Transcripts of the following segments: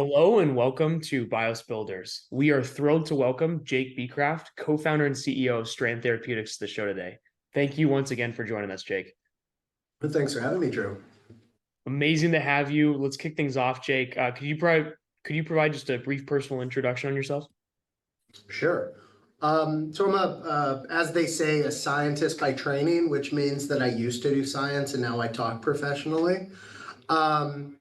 Hello and welcome to BIOS Builders. We are thrilled to welcome Jake Becraft, co-founder and CEO of Strand Therapeutics, to the show today. Thank you once again for joining us, Jake. Thanks for having me, Drew. Amazing to have you. Let's kick things off, Jake. Could you provide just a brief personal introduction on yourself? Sure. So I'm as they say, a scientist by training, which means that I used to do science and now I talk professionally. So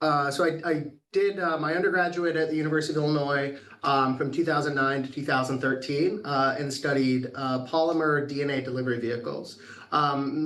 I did my undergraduate at the University of Illinois from 2009 to 2013 and studied polymer DNA delivery vehicles.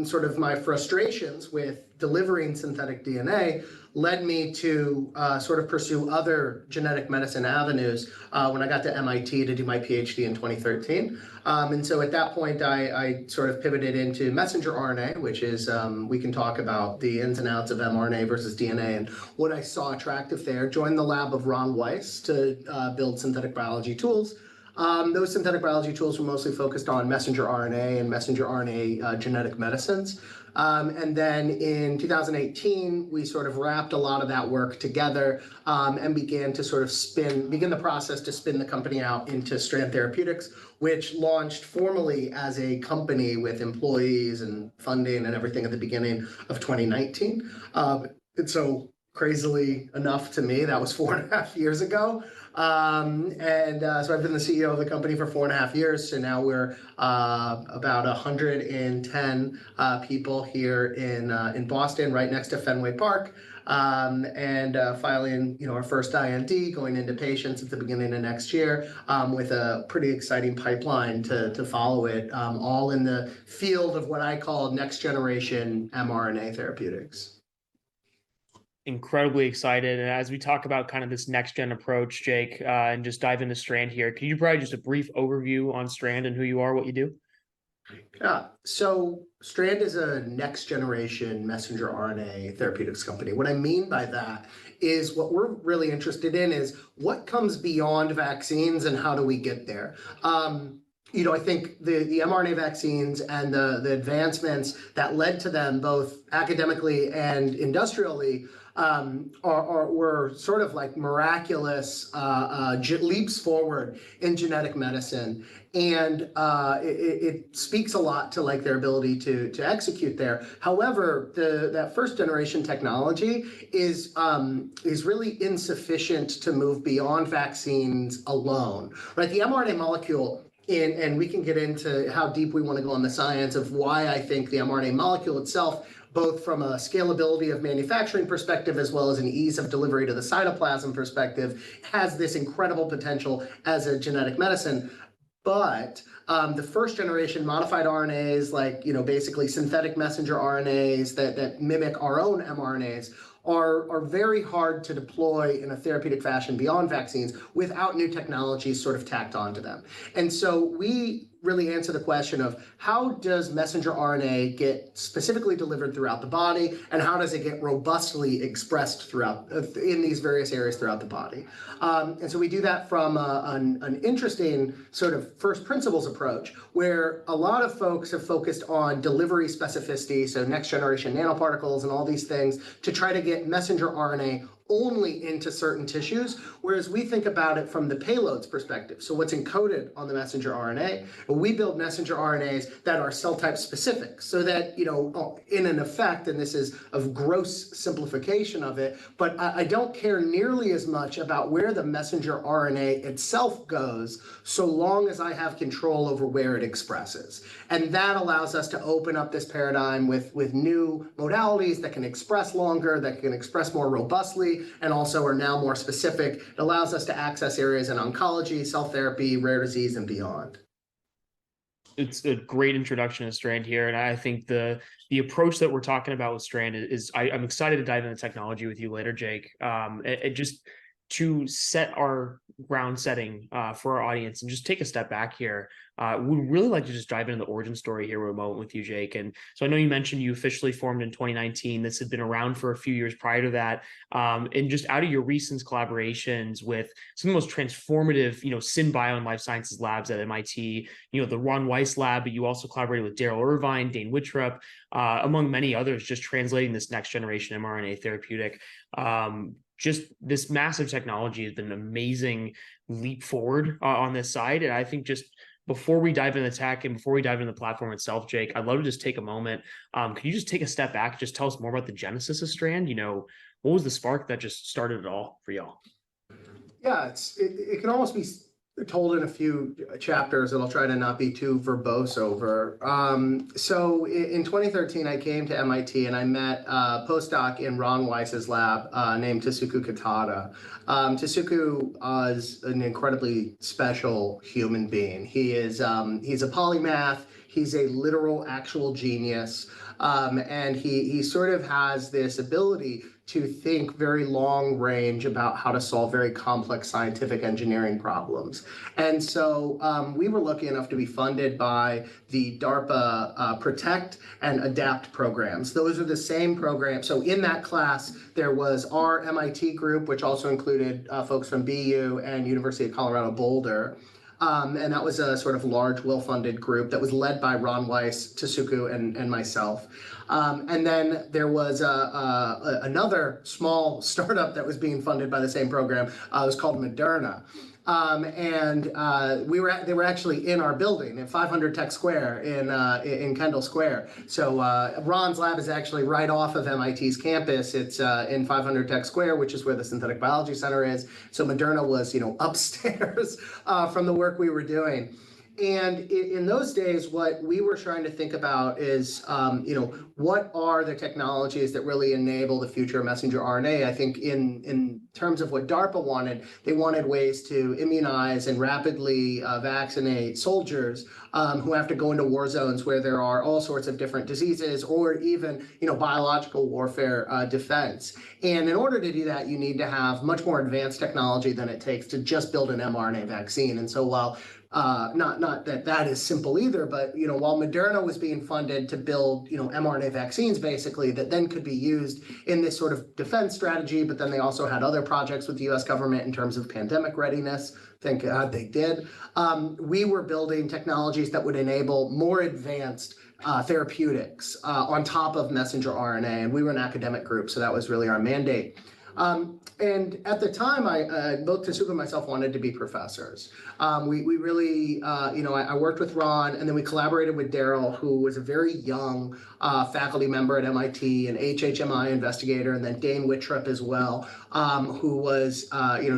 Sort of my frustrations with delivering synthetic DNA led me to sort of pursue other genetic medicine avenues when I got to MIT to do my Ph.D. in 2013. And so at that point, I sort of pivoted into messenger RNA, which is, we can talk about the ins and outs of mRNA versus DNA and what I saw attractive there. Joined the lab of Ron Weiss to build synthetic biology tools. Those synthetic biology tools were mostly focused on messenger RNA and messenger RNA genetic medicines. And then in 2018, we sort of wrapped a lot of that work together and began to sort of begin the process to spin the company out into Strand Therapeutics, which launched formally as a company with employees and funding and everything at the beginning of 2019. And so crazily enough to me, that was 4.5 years ago. So I've been the CEO of the company for 4.5 years. So now we're about 110 people here in Boston, right next to Fenway Park, and filing our first IND, going into patients at the beginning of next year, with a pretty exciting pipeline to follow it, all in the field of what I call next generation mRNA therapeutics. Incredibly excited. And as we talk about kind of this next gen approach, Jake, and just dive into Strand here, can you provide just a brief overview on Strand and who you are, what you do? Yeah, so Strand is a next generation messenger RNA therapeutics company. What I mean by that is what we're really interested in is what comes beyond vaccines and how do we get there? I think the mRNA vaccines and the advancements that led to them, both academically and industrially, were sort of like miraculous leaps forward in genetic medicine. And it speaks a lot to like their ability to execute there. However, that first generation technology is really insufficient to move beyond vaccines alone, right? The mRNA molecule, and we can get into how deep we want to go on the science of why I think the mRNA molecule itself, both from a scalability of manufacturing perspective as well as an ease of delivery to the cytoplasm perspective, has this incredible potential as a genetic medicine. But the first generation modified RNAs, like basically synthetic messenger RNAs that mimic our own mRNAs, are very hard to deploy in a therapeutic fashion beyond vaccines without new technologies sort of tacked onto them. And so we really answer the question of how does messenger RNA get specifically delivered throughout the body, and how does it get robustly expressed throughout in these various areas throughout the body. And so we do that from an interesting sort of first principles approach, where a lot of folks have focused on delivery specificity, so next generation nanoparticles and all these things, to try to get messenger RNA only into certain tissues, whereas we think about it from the payload's perspective. So what's encoded on the messenger RNA, we build messenger RNAs that are cell type specific, so that, in an effect, and this is a gross simplification of it, but I don't care nearly as much about where the messenger RNA itself goes, so long as I have control over where it expresses. And that allows us to open up this paradigm with new modalities that can express longer, that can express more robustly, and also are now more specific. It allows us to access areas in oncology, cell therapy, rare disease, and beyond. It's a great introduction to Strand here. And I think the approach that we're talking about with Strand is I'm excited to dive into technology with you later, Jake. It just to set our ground setting for our audience and just take a step back here. We'd really like to just dive into the origin story here for a moment with you, Jake. And so I know you mentioned you officially formed in 2019. This had been around for a few years prior to that. And just out of your recent collaborations with some of the most transformative, SynBio and life sciences labs at MIT, the Ron Weiss lab, but you also collaborated with Daryl Irvine, Dane Wittrup, among many others, just translating this next generation mRNA therapeutic. just this massive technology has been an amazing leap forward on this side. And I think just before we dive into the tech and before we dive into the platform itself, Jake, I'd love to just take a moment. Can you just take a step back, just tell us more about the genesis of Strand? What was the spark that just started it all for y'all? Yeah, it can almost be told in a few chapters, and I'll try to not be too verbose over. So in 2013, I came to MIT and I met a postdoc in Ron Weiss's lab named Tasuku Kitada. Tasuku is an incredibly special human being. He's a polymath. He's a literal, actual genius. And he sort of has this ability to think very long range about how to solve very complex scientific engineering problems. And so we were lucky enough to be funded by the DARPA Protect and Adapt programs. Those are the same programs. So in that class, there was our MIT group, which also included folks from BU and University of Colorado Boulder. And that was a sort of large, well-funded group that was led by Ron Weiss, Tasuku, and myself. And then there was another small startup that was being funded by the same program. It was called Moderna. And they were actually in our building in 500 Tech Square in Kendall Square. So Ron's lab is actually right off of MIT's campus. It's in 500 Tech Square, which is where the Synthetic Biology Center is. So Moderna was, upstairs from the work we were doing. And in those days, what we were trying to think about is, what are the technologies that really enable the future of messenger RNA? I think in terms of what DARPA wanted, they wanted ways to immunize and rapidly vaccinate soldiers who have to go into war zones where there are all sorts of different diseases or even, biological warfare defense. And in order to do that, you need to have much more advanced technology than it takes to just build an mRNA vaccine. And so while not that is simple either, but while Moderna was being funded to build mRNA vaccines basically that then could be used in this sort of defense strategy, but then they also had other projects with the U.S. government in terms of pandemic readiness. Thank God they did. We were building technologies that would enable more advanced therapeutics on top of messenger RNA, and we were an academic group, so that was really our mandate. And at the time, both Tasuku and myself wanted to be professors. We really, I worked with Ron, and then we collaborated with Daryl, who was a very young faculty member at MIT, an HHMI investigator, and then Dane Wittrup as well, who was,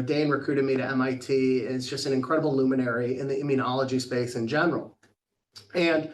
Dane recruited me to MIT, and is just an incredible luminary in the immunology space in general. And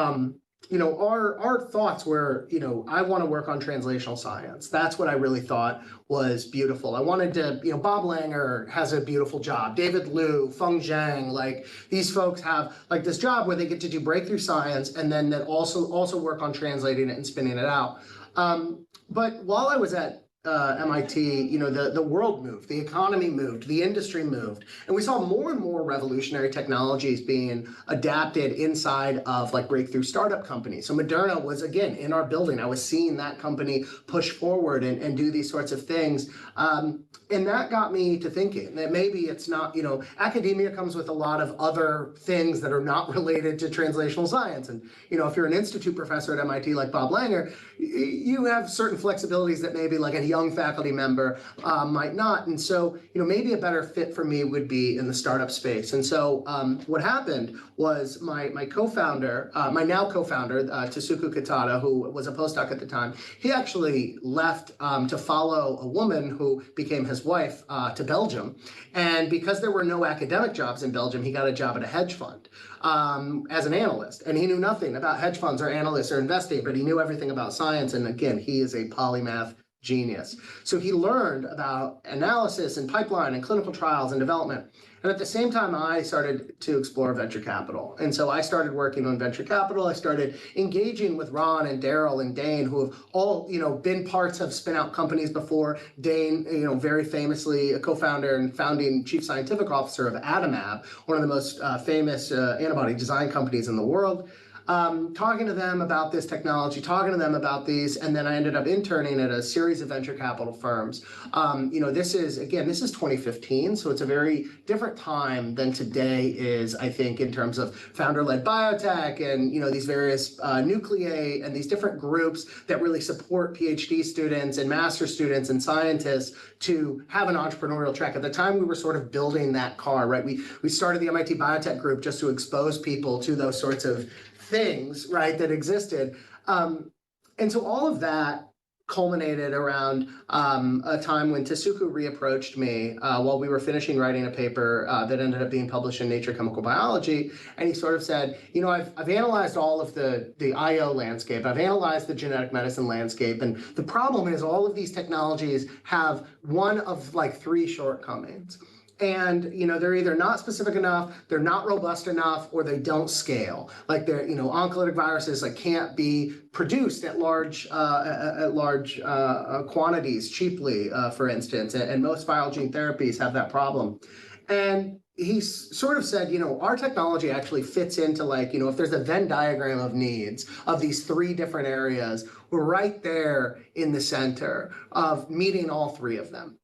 our thoughts were, I want to work on translational science. That's what I really thought was beautiful. I wanted to, Bob Langer has a beautiful job. David Liu, Feng Zhang, these folks have this job where they get to do breakthrough science and then also work on translating it and spinning it out. But while I was at MIT, the world moved, the economy moved, the industry moved, and we saw more and more revolutionary technologies being adapted inside of breakthrough startup companies. So Moderna was, again, in our building. I was seeing that company push forward and do these sorts of things. And that got me to thinking that maybe it's not, academia comes with a lot of other things that are not related to translational science. And, if you're an institute professor at MIT like Bob Langer, you have certain flexibilities that maybe a young faculty member might not. And so, maybe a better fit for me would be in the startup space. And so what happened was my co-founder, my now co-founder, Tasuku Kitada, who was a postdoc at the time, he actually left to follow a woman who became his wife to Belgium. And because there were no academic jobs in Belgium, he got a job at a hedge fund as an analyst. And he knew nothing about hedge funds or analysts or investing, but he knew everything about science. And again, he is a polymath genius. So he learned about analysis and pipeline and clinical trials and development. And at the same time, I started to explore venture capital. And so I started working on venture capital. I started engaging with Ron and Daryl and Dane, who have all, been parts of spin out companies before. Dane, very famously a co-founder and founding chief scientific officer of Adimab, one of the most famous antibody design companies in the world. talking to them about this technology, talking to them about these, and then I ended up interning at a series of venture capital firms. This is 2015, so it's a very different time than today is, I think, in terms of founder-led biotech and, these various nuclei and these different groups that really support PhD students and master students and scientists to have an entrepreneurial track. At the time, we were sort of building that car, right? We started the MIT Biotech Group just to expose people to those sorts of things, right, that existed. And so all of that culminated around a time when Tasuku reapproached me while we were finishing writing a paper that ended up being published in Nature Chemical Biology. And he sort of said, I've analyzed all of the IO landscape. I've analyzed the genetic medicine landscape. And the problem is all of these technologies have one of like three shortcomings. And, they're either not specific enough, they're not robust enough, or they don't scale. Like they're, oncolytic viruses can't be produced at large quantities cheaply, for instance. And most viral gene therapies have that problem. And he sort of said, our technology actually fits into if there's a Venn diagram of needs of these three different areas, we're right there in the center of meeting all three of them.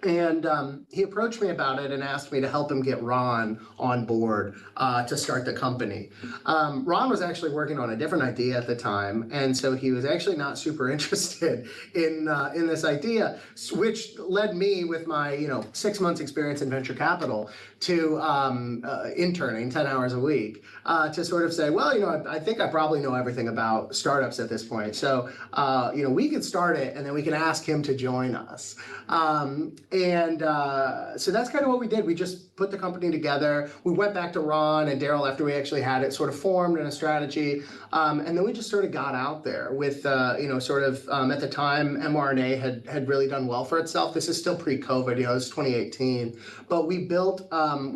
And he approached me about it and asked me to help him get Ron on board to start the company. Ron was actually working on a different idea at the time, and so he was actually not super interested in this idea, which led me, with my 6 months experience in venture capital, to interning 10 hours a week to sort of say, well, I think I probably know everything about startups at this point, so we could start it and then we can ask him to join us. So that's kind of what we did. We just put the company together. We went back to Ron and Daryl after we actually had it sort of formed in a strategy. And then we just sort of got out there with, at the time, mRNA had really done well for itself. This is still pre-COVID, it was 2018. But we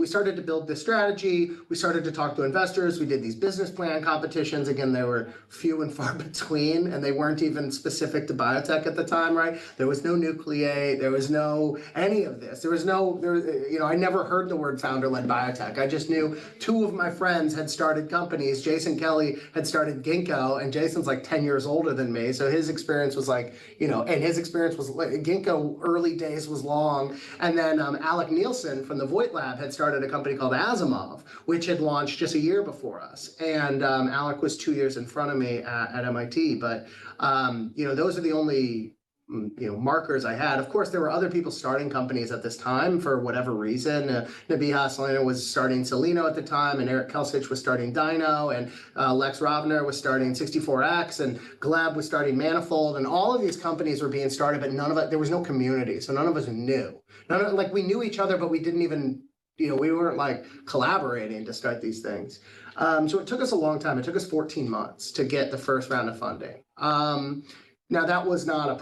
started to build this strategy. We started to talk to investors. We did these business plan competitions. Again, they were few and far between, and they weren't even specific to biotech at the time, right? There was no nuclei. There was no any of this. I never heard the word founder-led biotech. I just knew two of my friends had started companies. Jason Kelly had started Ginkgo, and Jason's like 10 years older than me. So his experience was Ginkgo early days was long. And then Alec Nielsen from the Voight Lab had started a company called Asimov, which had launched just a year before us. And Alec was 2 years in front of me at MIT. But, those are the only markers I had. Of course, there were other people starting companies at this time for whatever reason. Nabiha Salina was starting Celino at the time, and Eric Kelsich was starting Dino, and Lex Rovner was starting 64X, and Gleb was starting Manifold, and all of these companies were being started, but there was no community, so none of us knew. We knew each other, but we didn't even, we weren't collaborating to start these things. So it took us a long time. It took us 14 months to get the first round of funding. Now that was not a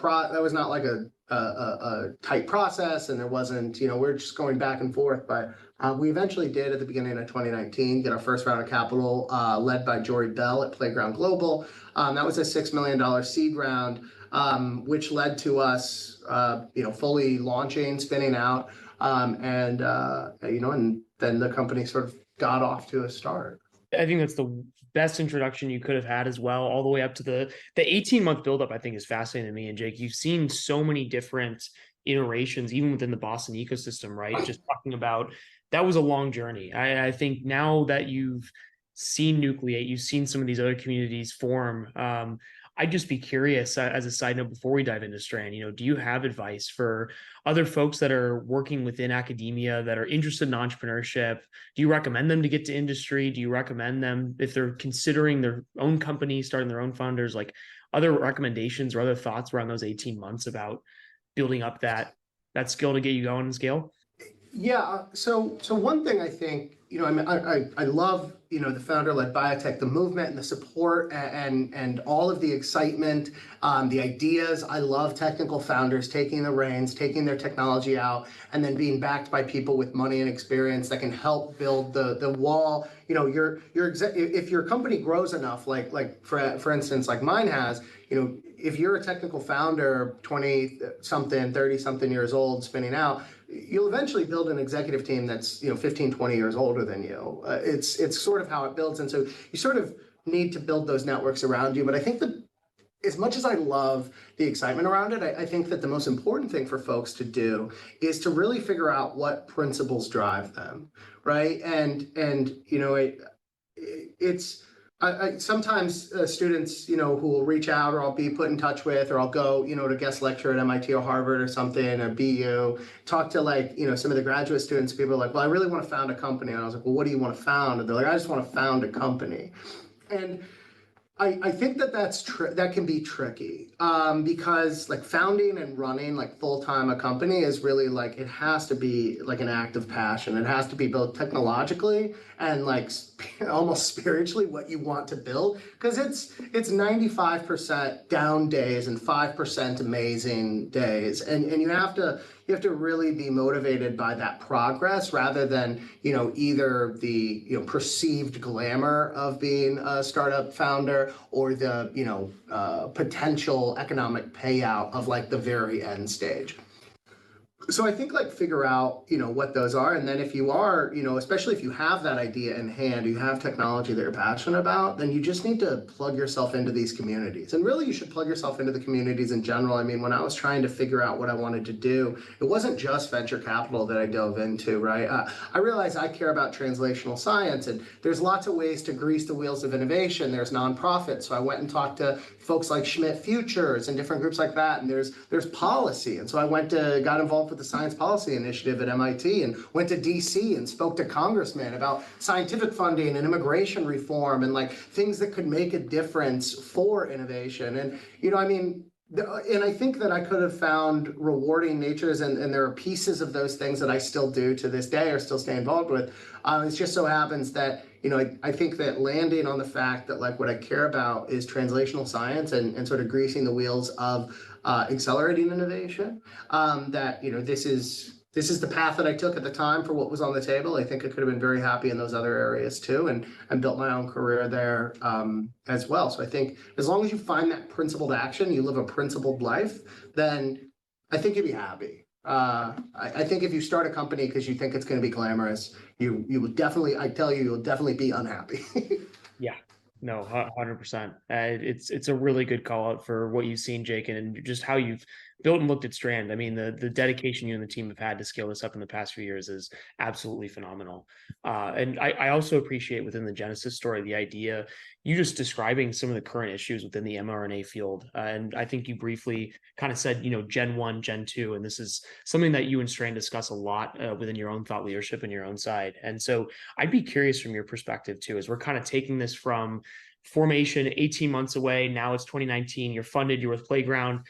tight process, and there wasn't, we're just going back and forth, but we eventually did at the beginning of 2019 get our first round of capital led by Jory Bell at Playground Global. That was a $6 million seed round, which led to us, fully launching, spinning out, and then the company sort of got off to a start. I think that's the best introduction you could have had as well, all the way up to the 18-month buildup. I think is fascinating to me. And Jake, you've seen so many different iterations, even within the Boston ecosystem, right? Just talking about that was a long journey. I think now that you've seen Nucleate, you've seen some of these other communities form. I'd just be curious, as a side note, before we dive into Strand, do you have advice for other folks that are working within academia that are interested in entrepreneurship? Do you recommend them to get to industry? Do you recommend them, if they're considering their own company, starting their own founders, other recommendations or other thoughts around those 18 months about building up that skill to get you going and scale? Yeah. So one thing I think, I love, the founder-led biotech, the movement and the support and all of the excitement, the ideas. I love technical founders taking the reins, taking their technology out, and then being backed by people with money and experience that can help build the wall. If your company grows enough, like for instance, like mine has, if you're a technical founder, 20-something, 30-something years old, spinning out, you'll eventually build an executive team that's 15, 20 years older than you. It's sort of how it builds. And so you sort of need to build those networks around you. But I think that as much as I love the excitement around it, I think that the most important thing for folks to do is to really figure out what principles drive them, right? And you know, it's sometimes students, you know, who will reach out, or I'll be put in touch with, or I'll go, you know, to guest lecture at MIT or Harvard or something, or BU, talk to, like, you know, some of the graduate students. People are like, well, I really want to found a company. And I was like, well, what do you want to found? And they're like, I just want to found a company. And I think that that can be tricky, because like founding and running like full-time a company is really like, it has to be like an act of passion. It has to be both technologically and like almost spiritually what you want to build, because it's 95% down days and 5% amazing days, and you have to really be motivated by that progress, rather than, you know, either the, you know, perceived glamour of being a startup founder, or the, you know, potential economic payout of like the very end stage. So I think like figure out, you know, what those are. And then if you are, you know, especially if you have that idea in hand, you have technology that you're passionate about, then you just need to plug yourself into these communities. And really, you should plug yourself into the communities in general. I mean, when I was trying to figure out what I wanted to do, it wasn't just venture capital that I dove into, right? I realized I care about translational science, and there's lots of ways to grease the wheels of innovation. There's nonprofits. So I went and talked to folks like Schmidt Futures and different groups like that. And there's policy. And so I got involved with the Science Policy Initiative at MIT, and went to DC and spoke to congressmen about scientific funding and immigration reform, and like things that could make a difference for innovation. And, you know, I mean, and I think that I could have found rewarding natures, and there are pieces of those things that I still do to this day, or still stay involved with. It just so happens that, you know, I think that landing on the fact that like what I care about is translational science, and sort of greasing the wheels of accelerating innovation, that, you know, this is the path that I took at the time for what was on the table. I think I could have been very happy in those other areas too, and built my own career there as well. So I think as long as you find that principled action, you live a principled life, then I think you'll be happy. I think if you start a company because you think it's going to be glamorous, you will definitely, I tell you, you'll definitely be unhappy. Yeah, no, 100%. It's a really good call out for what you've seen, Jake, and just how you've built and looked at Strand. I mean, the dedication you and the team have had to scale this up in the past few years is absolutely phenomenal. And I also appreciate within the Genesis story, the idea you just describing some of the current issues within the mRNA field. And I think you briefly kind of said, you know, Gen 1, Gen 2, and this is something that you and Strand discuss a lot within your own thought leadership and your own side. And so I'd be curious from your perspective too, as we're kind of taking this from formation 18 months away. Now it's 2019, you're funded, you're with Playground.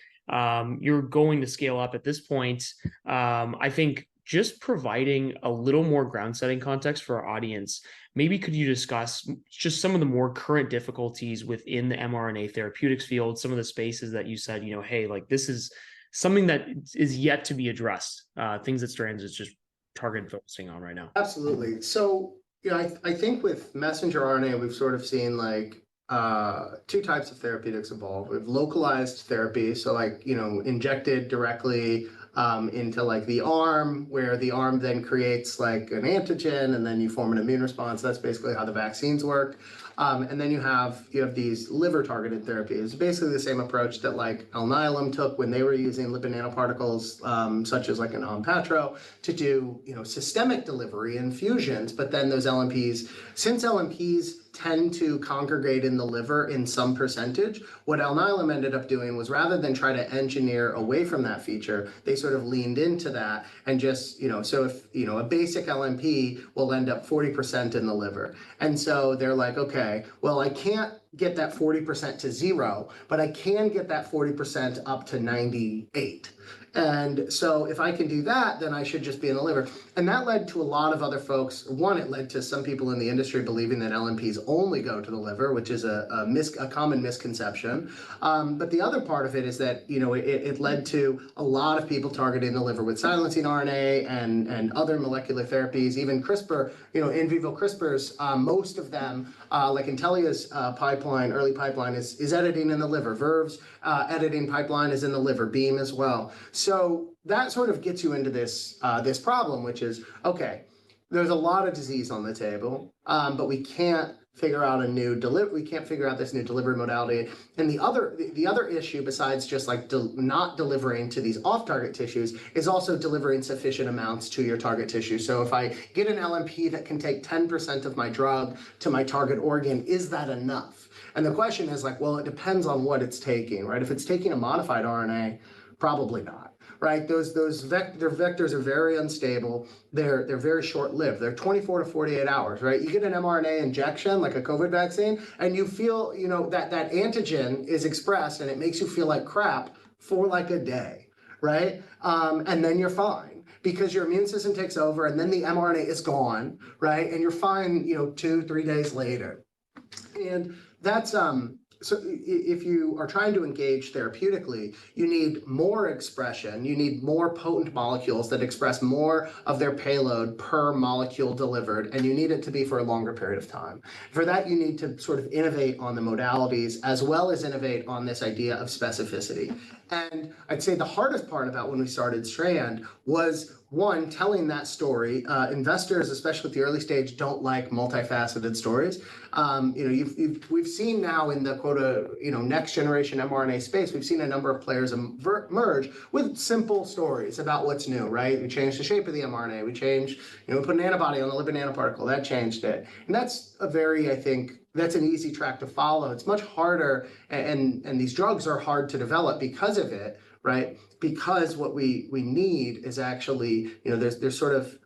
You're going to scale up at this point. I think just providing a little more ground setting context for our audience, maybe could you discuss just some of the more current difficulties within the mRNA therapeutics field, some of the spaces that you said, you know, hey, like this is something that is yet to be addressed, things that Strands is just targeted focusing on right now. Absolutely. So, you know, I think with messenger RNA, we've sort of seen like two types of therapeutics evolve. We've localized therapy, so like, you know, injected directly into like the arm, where the arm then creates like an antigen, and then you form an immune response. That's basically how the vaccines work. And then you have these liver targeted therapies. It's basically the same approach that like Alnylam took when they were using lipid nanoparticles, such as like an Onpattro, to do, you know, systemic delivery infusions. But then those LNPs, since LNPs tend to congregate in the liver in some percentage, what Alnylam ended up doing was, rather than try to engineer away from that feature, they sort of leaned into that and just, you know, so if, you know, a basic LNP will end up 40% in the liver. And so they're like, okay, well, I can't get that 40% to 0, but I can get that 40% up to 98. And so if I can do that, then I should just be in the liver. And that led to a lot of other folks. One, it led to some people in the industry believing that LNPs only go to the liver, which is a common misconception. But the other part of it is that, you know, it led to a lot of people targeting the liver with silencing RNA and other molecular therapies, even CRISPR, you know, in vivo CRISPRs, most of them, like Intellia's pipeline, early pipeline is editing in the liver. Verve's editing pipeline is in the liver, Beam as well. So that sort of gets you into this problem, which is, okay, there's a lot of disease on the table, but we can't figure out we can't figure out this new delivery modality. And the other issue, besides just like not delivering to these off-target tissues, is also delivering sufficient amounts to your target tissue. So if I get an LNP that can take 10% of my drug to my target organ, is that enough? And the question is like, well, it depends on what it's taking, right? If it's taking a modified RNA, probably not, right? Their vectors are very unstable. They're very short-lived. They're 24 to 48 hours, right? You get an mRNA injection, like a COVID vaccine, and you feel, that antigen is expressed and it makes you feel like crap for like a day, right? And then you're fine, because your immune system takes over and then the mRNA is gone, right? And you're fine, 2-3 days later. And that's so if you are trying to engage therapeutically, you need more expression, you need more potent molecules that express more of their payload per molecule delivered, and you need it to be for a longer period of time. For that, you need to sort of innovate on the modalities as well as innovate on this idea of specificity. And I'd say the hardest part about when we started Strand was, one, telling that story. Investors, especially at the early stage, don't like multifaceted stories. We've seen now in the next generation mRNA space, we've seen a number of players emerge with simple stories about what's new, right? We changed the shape of the mRNA. We changed, we put an antibody on the lipid nanoparticle. That changed it. And that's that's an easy track to follow. It's much harder, and these drugs are hard to develop because of it, right? Because what we need is actually, there's sort of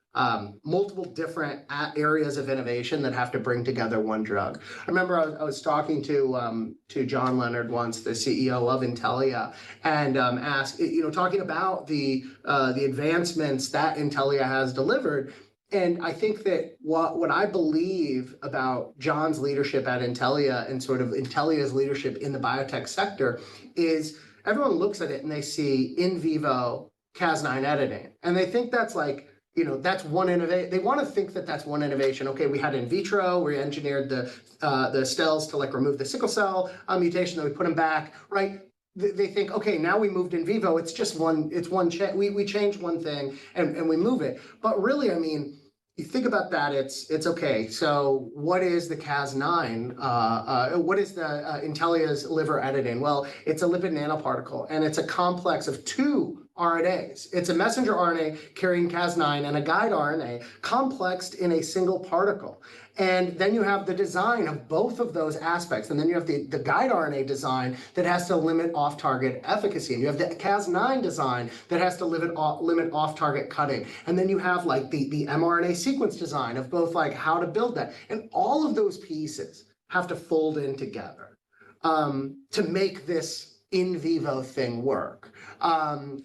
multiple different areas of innovation that have to bring together one drug. I remember I was talking to John Leonard once, the CEO of Intellia, and asked, talking about the advancements that Intellia has delivered. And I think that what I believe about John's leadership at Intellia and sort of Intellia's leadership in the biotech sector is everyone looks at it and they see in vivo Cas9 editing. And they think that's like, that's one innovation. They want to think that that's one innovation. Okay, we had in vitro, we engineered the cells to like remove the sickle cell mutation, then we put them back, right? They think, okay, now we moved in vivo. It's just we change one thing and we move it. But really, I mean, you think about that, it's okay. So what is the Cas9? What is the Intellia's liver editing? Well, it's a lipid nanoparticle, and it's a complex of two RNAs. It's a messenger RNA carrying Cas9 and a guide RNA complexed in a single particle. And then you have the design of both of those aspects. And then you have the guide RNA design that has to limit off-target efficacy. And you have the Cas9 design that has to limit off-target cutting. And then you have like the mRNA sequence design of both like how to build that. And all of those pieces have to fold in together to make this in vivo thing work. And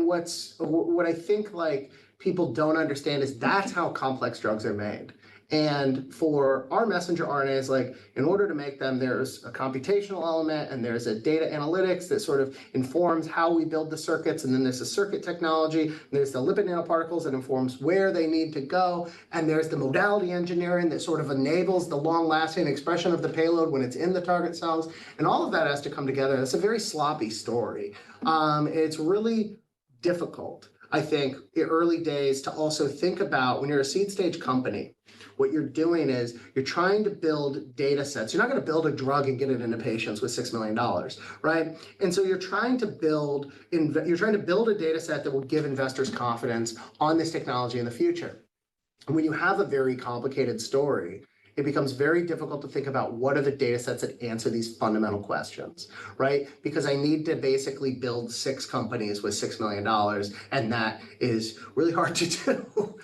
what I think like people don't understand is that's how complex drugs are made. And for our messenger RNAs, like in order to make them, there's a computational element and there's a data analytics that sort of informs how we build the circuits. And then there's a circuit technology, and there's the lipid nanoparticles that informs where they need to go. And there's the modality engineering that sort of enables the long-lasting expression of the payload when it's in the target cells. And all of that has to come together. It's a very sloppy story. It's really difficult, I think, in early days to also think about when you're a seed stage company, what you're doing is you're trying to build data sets. You're not going to build a drug and get it into patients with $6 million, right? And so you're trying to build a data set that will give investors confidence on this technology in the future. And when you have a very complicated story, it becomes very difficult to think about what are the data sets that answer these fundamental questions, right? Because I need to basically build 6 companies with $6 million, and that is really hard to do.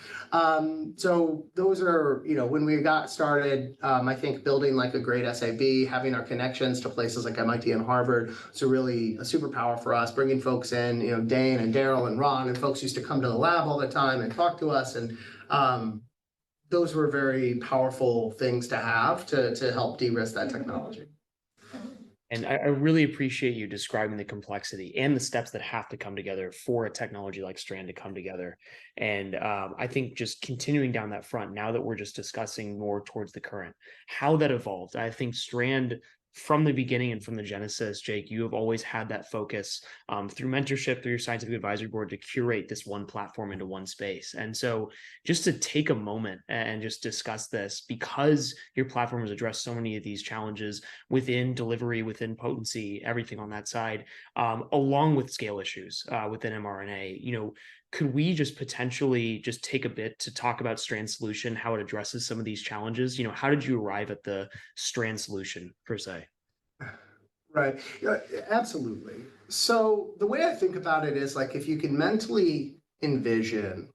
So those are, when we got started, I think building like a great SAB, having our connections to places like MIT and Harvard, so really a superpower for us, bringing folks in, Dane and Daryl and Ron, and folks used to come to the lab all the time and talk to us, and those were very powerful things to have to help de-risk that technology. And I really appreciate you describing the complexity and the steps that have to come together for a technology like Strand to come together. And I think just continuing down that front, now that we're just discussing more towards the current, how that evolved, I think Strand from the beginning and from the genesis, Jake, you have always had that focus through mentorship, through your scientific advisory board, to curate this one platform into one space. And so just to take a moment and just discuss this, because your platform has addressed so many of these challenges within delivery, within potency, everything on that side, along with scale issues within mRNA, could we just potentially just take a bit to talk about Strand Solution, how it addresses some of these challenges? How did you arrive at the Strand Solution per se? Right. Yeah, absolutely. So the way I think about it is like if you can mentally envision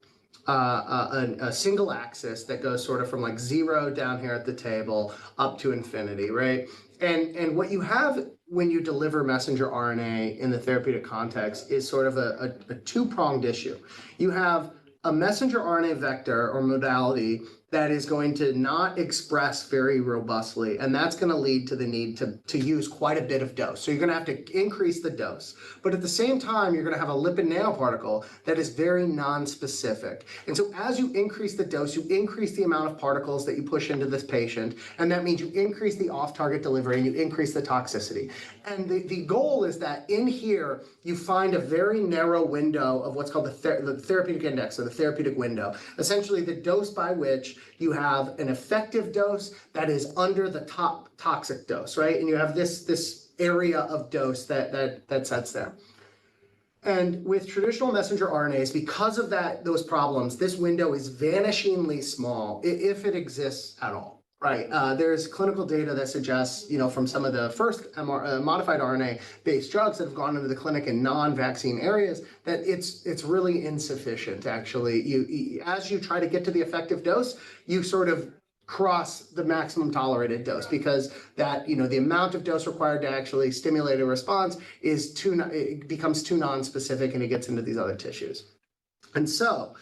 a single axis that goes sort of from like zero down here at the table up to infinity, right? And what you have when you deliver messenger RNA in the therapeutic context is sort of a two-pronged issue. You have a messenger RNA vector or modality that is going to not express very robustly, and that's going to lead to the need to use quite a bit of dose. So you're going to have to increase the dose. But at the same time, you're going to have a lipid nanoparticle that is very non-specific. And so as you increase the dose, you increase the amount of particles that you push into this patient, and that means you increase the off-target delivery and you increase the toxicity. And the goal is that in here, you find a very narrow window of what's called the therapeutic index, or the therapeutic window, essentially the dose by which you have an effective dose that is under the top toxic dose, right? And you have this area of dose that sets there. And with traditional messenger RNAs, because of those problems, this window is vanishingly small, if it exists at all, right? There's clinical data that suggests, from some of the first modified RNA-based drugs that have gone into the clinic in non-vaccine areas, that it's really insufficient, actually. As you try to get to the effective dose, you sort of cross the maximum tolerated dose, because that, the amount of dose required to actually stimulate a response it becomes too non-specific, and it gets into these other tissues. And so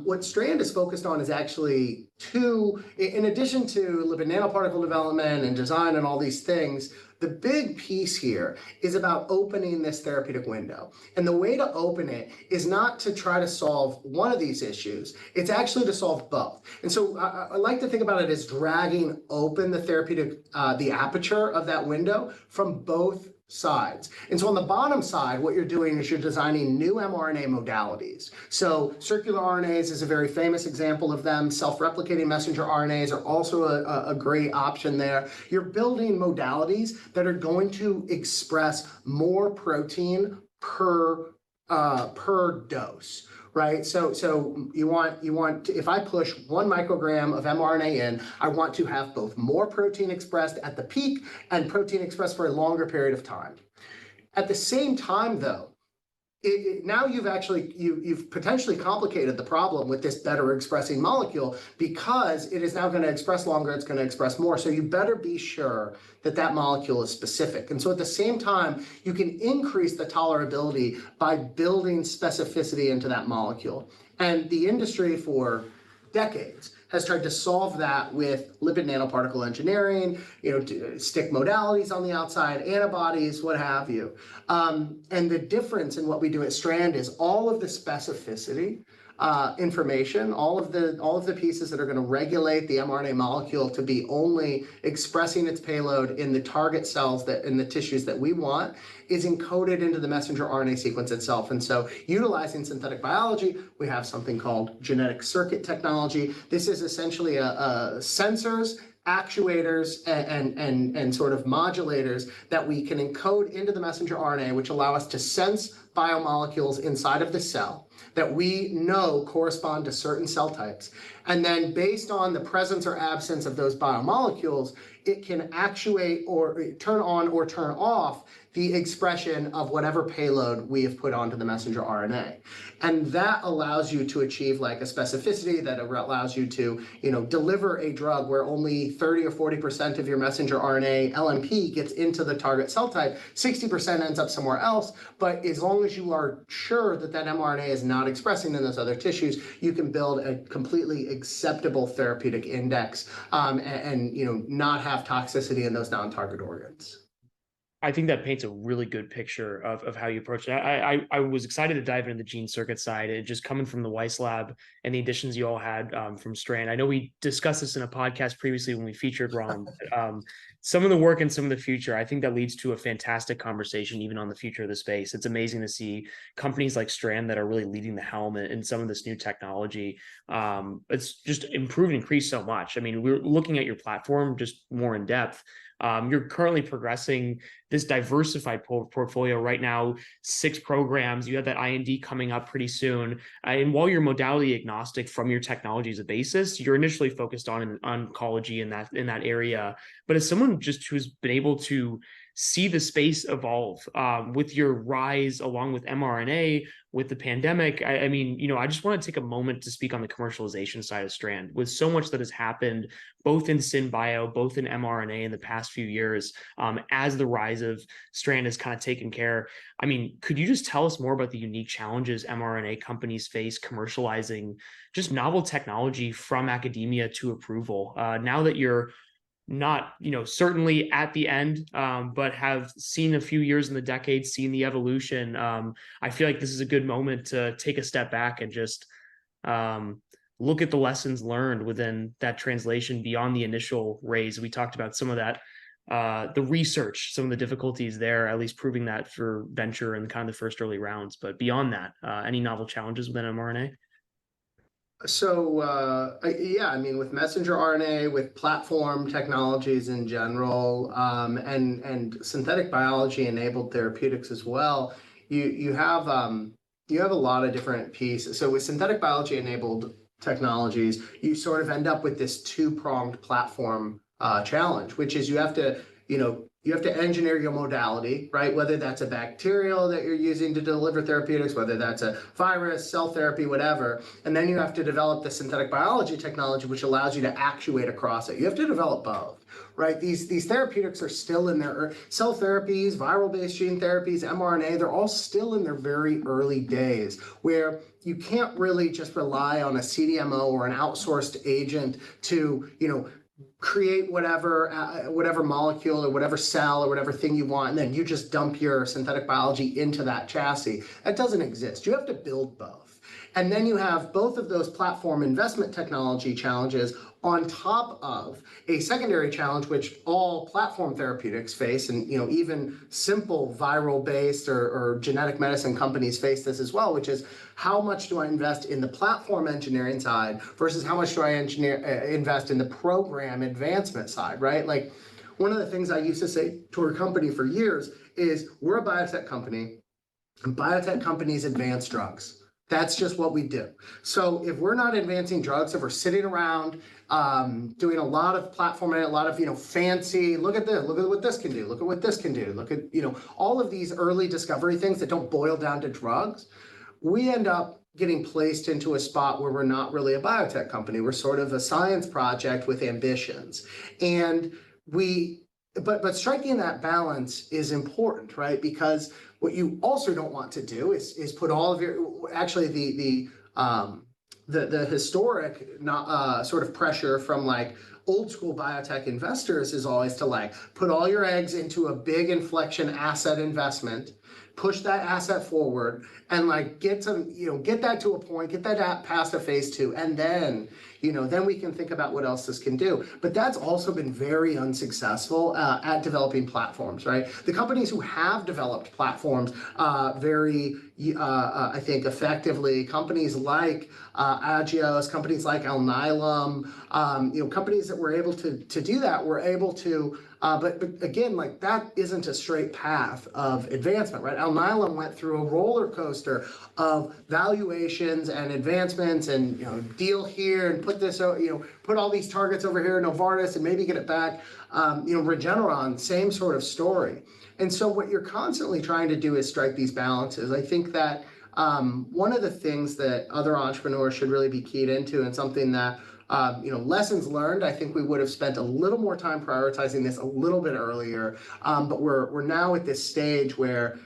what Strand is focused on is actually in addition to lipid nanoparticle development and design and all these things, the big piece here is about opening this therapeutic window. And the way to open it is not to try to solve one of these issues, it's actually to solve both. And so I like to think about it as dragging open the therapeutic, the aperture of that window from both sides. And so on the bottom side, what you're doing is you're designing new mRNA modalities. So circular RNAs is a very famous example of them. Self-replicating messenger RNAs are also a great option there. You're building modalities that are going to express more protein per dose. Right, so you want to, if I push 1 microgram of mRNA in, I want to have both more protein expressed at the peak and protein expressed for a longer period of time. At the same time, though, now you've potentially complicated the problem with this better expressing molecule, because it is now going to express longer, it's going to express more. So you better be sure that molecule is specific. And so at the same time, you can increase the tolerability by building specificity into that molecule. And the industry for decades has tried to solve that with lipid nanoparticle engineering, stick modalities on the outside, antibodies, what have you. And the difference in what we do at Strand is all of the specificity information, all of the pieces that are going to regulate the mRNA molecule to be only expressing its payload in the target cells in the tissues that we want, is encoded into the messenger RNA sequence itself. And so utilizing synthetic biology, we have something called genetic circuit technology. This is essentially sensors, actuators, and sort of modulators that we can encode into the messenger RNA, which allow us to sense biomolecules inside of the cell that we know correspond to certain cell types. And then based on the presence or absence of those biomolecules, it can actuate or turn on or turn off the expression of whatever payload we have put onto the messenger RNA. And that allows you to achieve like a specificity that allows you to, deliver a drug where only 30 or 40% of your messenger RNA LNP gets into the target cell type, 60% ends up somewhere else. But as long as you are sure that mRNA is not expressing in those other tissues, you can build a completely acceptable therapeutic index and not have toxicity in those non-target organs. I think that paints a really good picture of how you approach it. I was excited to dive into the gene circuit side, and just coming from the Weiss lab and the additions you all had from Strand. I know we discussed this in a podcast previously when we featured Ron. Some of the work and some of the future, I think that leads to a fantastic conversation, even on the future of the space. It's amazing to see companies like Strand that are really leading the helm in some of this new technology. It's just improved and increased so much. I mean, we're looking at your platform just more in depth. You're currently progressing this diversified portfolio right now, 6 programs. You have that IND coming up pretty soon. And while you're modality agnostic from your technology as a basis, you're initially focused on oncology in that area. But as someone just who's been able to see the space evolve with your rise along with mRNA, with the pandemic, I mean, I just want to take a moment to speak on the commercialization side of Strand. With so much that has happened, both in SynBio, both in mRNA in the past few years, as the rise of Strand has kind of taken care. I mean, could you just tell us more about the unique challenges mRNA companies face commercializing just novel technology from academia to approval? Now that you're not, certainly at the end, but have seen a few years in the decade, seen the evolution. I feel like this is a good moment to take a step back and just look at the lessons learned within that translation beyond the initial raise. We talked about some of that, the research, some of the difficulties there, at least proving that for venture and kind of the first early rounds. But beyond that, any novel challenges within mRNA? So, yeah, I mean, with messenger RNA, with platform technologies in general, and synthetic biology enabled therapeutics as well, you have a lot of different pieces. So with synthetic biology enabled technologies, you sort of end up with this two-pronged platform challenge, which is you have to engineer your modality, right? Whether that's a bacterial that you're using to deliver therapeutics, whether that's a virus, cell therapy, whatever. And then you have to develop the synthetic biology technology, which allows you to actuate across it. You have to develop both, right? These therapeutics are still in their cell therapies, viral-based gene therapies, mRNA, they're all still in their very early days, where you can't really just rely on a CDMO or an outsourced agent to, create whatever molecule or whatever cell or whatever thing you want, and then you just dump your synthetic biology into that chassis. That doesn't exist. You have to build both. And then you have both of those platform investment technology challenges on top of a secondary challenge, which all platform therapeutics face, and even simple viral-based or genetic medicine companies face this as well, which is how much do I invest in the platform engineering side versus how much do I invest in the program advancement side, right? Like, one of the things I used to say to our company for years is we're a biotech company, and biotech companies advance drugs. That's just what we do. So if we're not advancing drugs, if we're sitting around doing a lot of platform and a lot of fancy, look at this, look at what this can do, look at what this can do, look at all of these early discovery things that don't boil down to drugs, we end up getting placed into a spot where we're not really a biotech company. We're sort of a science project with ambitions, and but striking that balance is important, right? Because what you also don't want to do is put all of your, actually the historic sort of pressure from like old school biotech investors is always to like put all your eggs into a big inflection asset investment, push that asset forward, and like get that to a point, get that past a phase 2, and then we can think about what else this can do. But that's also been very unsuccessful at developing platforms, right? The companies who have developed platforms very, I think, effectively, companies like Agios, companies like Alnylam, companies that were able to do that, were able to, but again, like, that isn't a straight path of advancement, right? Alnylam went through a roller coaster of valuations and advancements, and deal here and put all these targets over here, Novartis, and maybe get it back. Regeneron, same sort of story. And so what you're constantly trying to do is strike these balances. I think that one of the things that other entrepreneurs should really be keyed into, and something that lessons learned, I think we would have spent a little more time prioritizing this a little bit earlier, but we're now at this stage where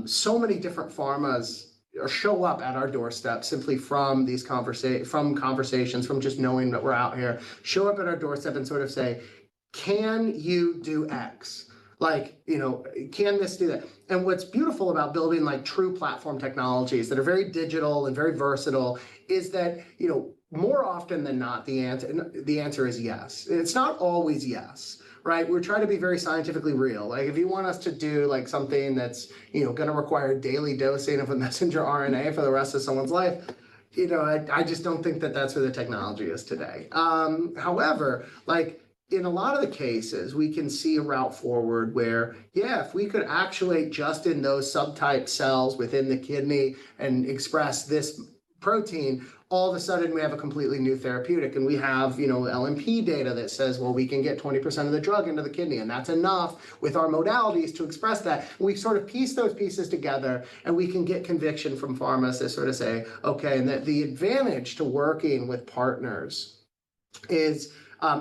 so many different pharmas show up at our doorstep simply from these conversations, from just knowing that we're out here, show up at our doorstep and sort of say, can you do X? Like, can this do that? And what's beautiful about building like true platform technologies that are very digital and very versatile is that, more often than not, the answer is yes. It's not always yes, right? We're trying to be very scientifically real. Like if you want us to do like something that's, going to require daily dosing of a messenger RNA for the rest of someone's life, I just don't think that that's where the technology is today. However, like in a lot of the cases, we can see a route forward where, if we could actuate just in those subtype cells within the kidney and express this protein, all of a sudden we have a completely new therapeutic, and we have, LNP data that says, well, we can get 20% of the drug into the kidney, and that's enough with our modalities to express that. And we sort of piece those pieces together, and we can get conviction from pharma to sort of say, okay, and that the advantage to working with partners is,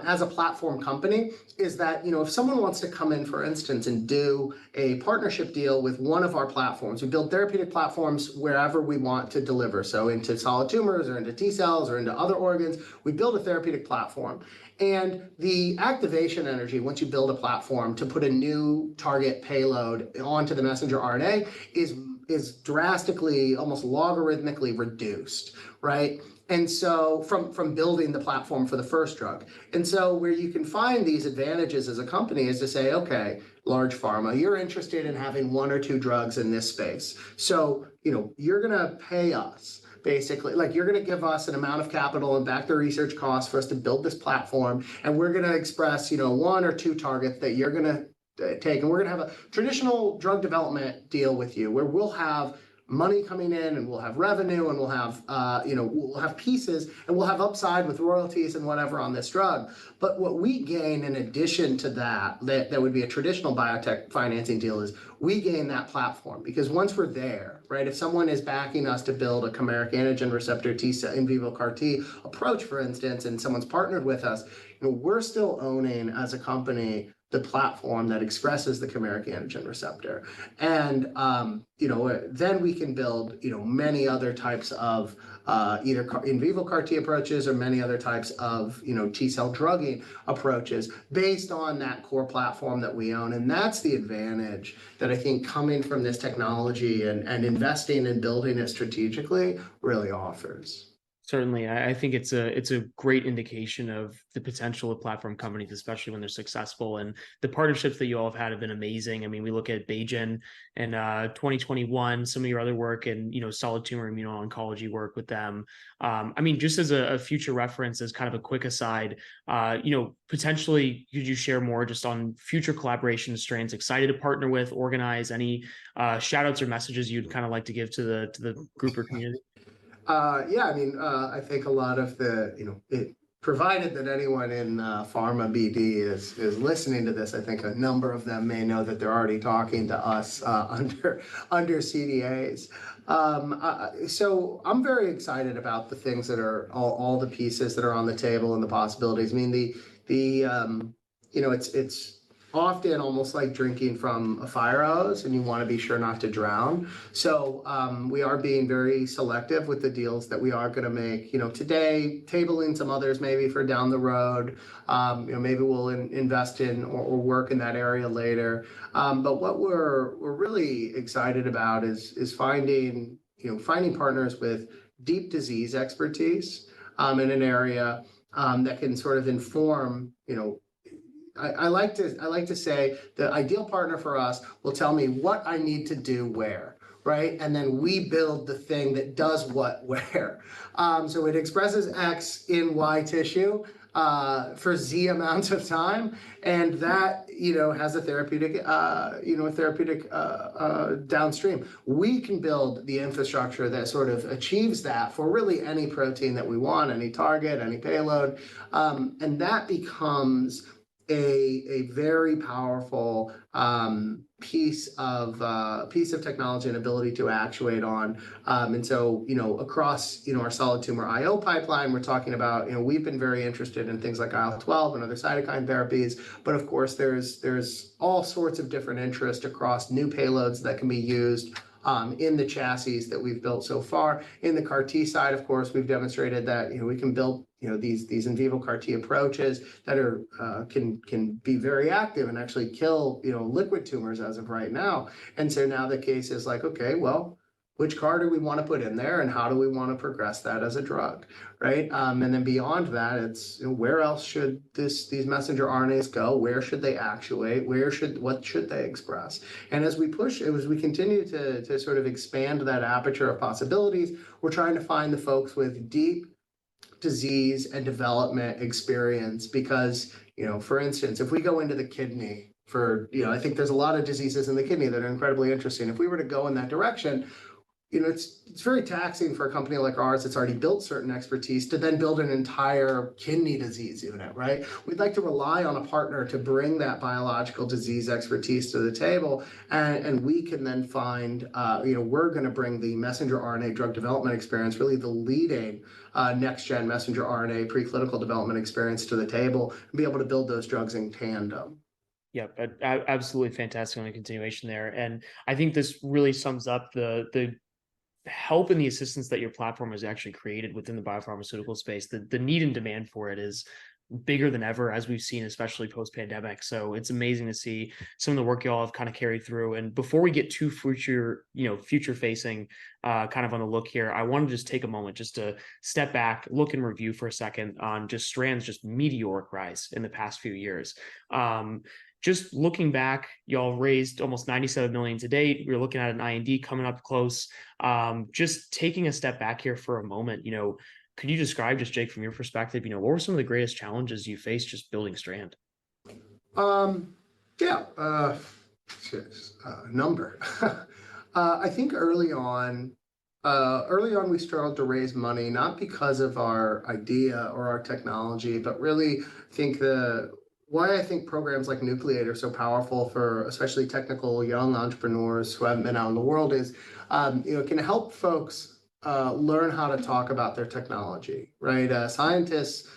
as a platform company, is that, if someone wants to come in, for instance, and do a partnership deal with one of our platforms, we build therapeutic platforms wherever we want to deliver. So into solid tumors or into T cells or into other organs, we build a therapeutic platform. And the activation energy, once you build a platform to put a new target payload onto the messenger RNA, is drastically, almost logarithmically reduced, right? And so from building the platform for the first drug. And so where you can find these advantages as a company is to say, okay, large pharma, you're interested in having one or two drugs in this space. So, you're going to pay us basically, like you're going to give us an amount of capital and back the research costs for us to build this platform. And we're going to express, one or two targets that you're going to take. And we're going to have a traditional drug development deal with you where we'll have money coming in, and we'll have revenue, and we'll have pieces, and we'll have upside with royalties and whatever on this drug. But what we gain in addition to that would be a traditional biotech financing deal, is we gain that platform, because once we're there, right, if someone is backing us to build a chimeric antigen receptor T cell in vivo CAR T approach, for instance, and someone's partnered with us, we're still owning as a company the platform that expresses the chimeric antigen receptor. And, then we can build, many other types of either in vivo CAR T approaches or many other types of, T cell drugging approaches based on that core platform that we own. And that's the advantage that I think coming from this technology and investing and building it strategically really offers. Certainly, I think it's a great indication of the potential of platform companies, especially when they're successful. And the partnerships that you all have been amazing. I mean, we look at BeiGene in 2021, some of your other work and solid tumor immuno-oncology work with them. I mean, just as a future reference, as kind of a quick aside, potentially could you share more just on future collaborations Strand's excited to partner with, organize, any shout outs or messages you'd kind of like to give to the group or community? I think a lot of provided that anyone in pharma BD is listening to this, I think a number of them may know that they're already talking to us under CDAs. So I'm very excited about the things that are all the pieces that are on the table and the possibilities. I mean, it's often almost like drinking from a fire hose, and you want to be sure not to drown. So we are being very selective with the deals that we are going to make. Today, tabling some others maybe for down the road. Maybe we'll invest in or work in that area later. But what we're really excited about is finding partners with deep disease expertise in an area that can sort of inform. I like to say the ideal partner for us will tell me what I need to do where, right? And then we build the thing that does what where. So it expresses X in Y tissue for Z amounts of time, and that has a therapeutic downstream. We can build the infrastructure that sort of achieves that for really any protein that we want, any target, any payload, and that becomes a very powerful piece of technology and ability to actuate on. And so, across, our solid tumor IO pipeline, we're talking about, we've been very interested in things like IL-12 and other cytokine therapies, but of course there's all sorts of different interest across new payloads that can be used in the chassis that we've built so far. In the CAR T side, of course, we've demonstrated that we can build these in vivo CAR T approaches that are can be very active and actually kill liquid tumors as of right now. And so now the case is like, okay, well, which CAR do we want to put in there, and how do we want to progress that as a drug, right? And then beyond that, it's where else should these messenger RNAs go? Where should they actuate? What should they express? And as we continue to sort of expand that aperture of possibilities, we're trying to find the folks with deep disease and development experience, because for instance, if we go into the kidney I think there's a lot of diseases in the kidney that are incredibly interesting. If we were to go in that direction, it's very taxing for a company like ours that's already built certain expertise to then build an entire kidney disease unit, right? We'd like to rely on a partner to bring that biological disease expertise to the table, and we can then find, we're going to bring the messenger RNA drug development experience, really the leading next-gen messenger RNA preclinical development experience to the table, and be able to build those drugs in tandem. Yep, absolutely fantastic on the continuation there. And I think this really sums up the help and the assistance that your platform has actually created within the biopharmaceutical space. The need and demand for it is bigger than ever, as we've seen, especially post-pandemic. So it's amazing to see some of the work y'all have kind of carried through. And before we get too future facing, kind of on the look here, I want to just take a moment just to step back, look and review for a second on just Strand's just meteoric rise in the past few years. Just looking back, y'all raised almost 97 million to date. We're looking at an IND coming up close. Just taking a step back here for a moment, could you describe, just Jake, from your perspective, what were some of the greatest challenges you faced just building Strand? Number. I think early on we struggled to raise money, not because of our idea or our technology, but really why I think programs like Nucleate are so powerful for especially technical young entrepreneurs who haven't been out in the world is, it can help folks learn how to talk about their technology, right? Scientists,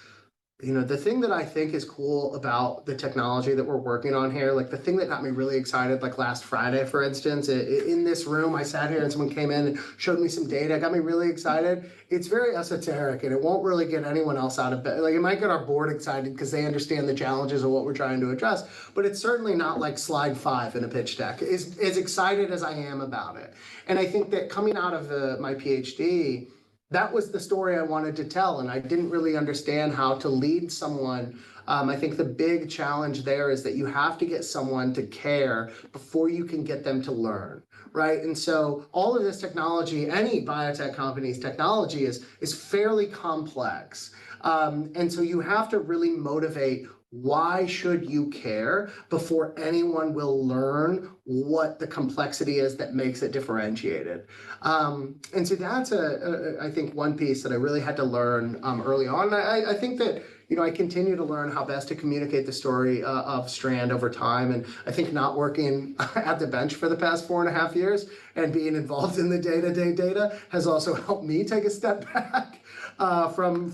the thing that I think is cool about the technology that we're working on here, like the thing that got me really excited, like last Friday, for instance, in this room, I sat here and someone came in and showed me some data, got me really excited. It's very esoteric and it won't really get anyone else out of bed. Like it might get our board excited because they understand the challenges of what we're trying to address, but it's certainly not like slide 5 in a pitch deck. As excited as I am about it. And I think that coming out of my Ph.D., that was the story I wanted to tell, and I didn't really understand how to lead someone. I think the big challenge there is that you have to get someone to care before you can get them to learn, right? And so all of this technology, any biotech company's technology is fairly complex. And so you have to really motivate why should you care before anyone will learn what the complexity is that makes it differentiated. And so that's I think one piece that I really had to learn early on. I think that I continue to learn how best to communicate the story of Strand over time. And I think not working at the bench for the past 4.5 years and being involved in the day-to-day data has also helped me take a step back from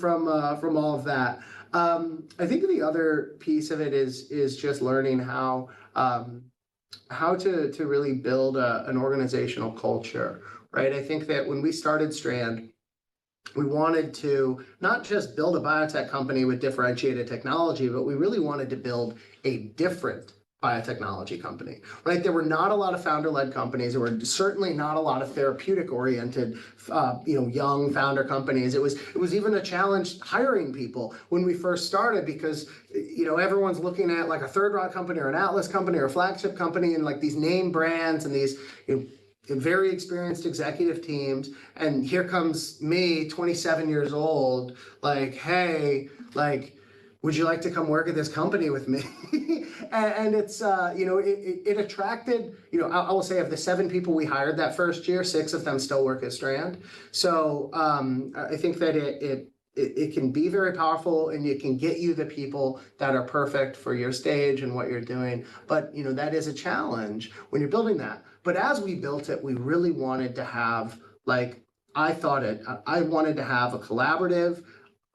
all of that. I think the other piece of it is just learning how to really build an organizational culture, right? I think that when we started Strand, we wanted to not just build a biotech company with differentiated technology, but we really wanted to build a different biotechnology company, right? There were not a lot of founder-led companies. There were certainly not a lot of therapeutic-oriented, young founder companies. It was even a challenge hiring people when we first started because, everyone's looking at like a Third Rock company or an Atlas company or a flagship company and like these name brands and these, very experienced executive teams. And here comes me, 27 years old, like, hey, like, would you like to come work at this company with me? and it's, it attracted, I will say of the 7 people we hired that first year, 6 of them still work at Strand. So I think that it can be very powerful and it can get you the people that are perfect for your stage and what you're doing. But, that is a challenge when you're building that. But as we built it, we really wanted to have, I wanted to have a collaborative,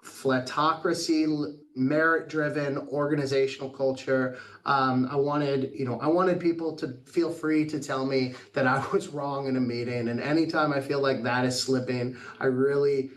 flatocracy merit-driven organizational culture. I wanted people to feel free to tell me that I was wrong in a meeting. And anytime I feel like that is slipping, I really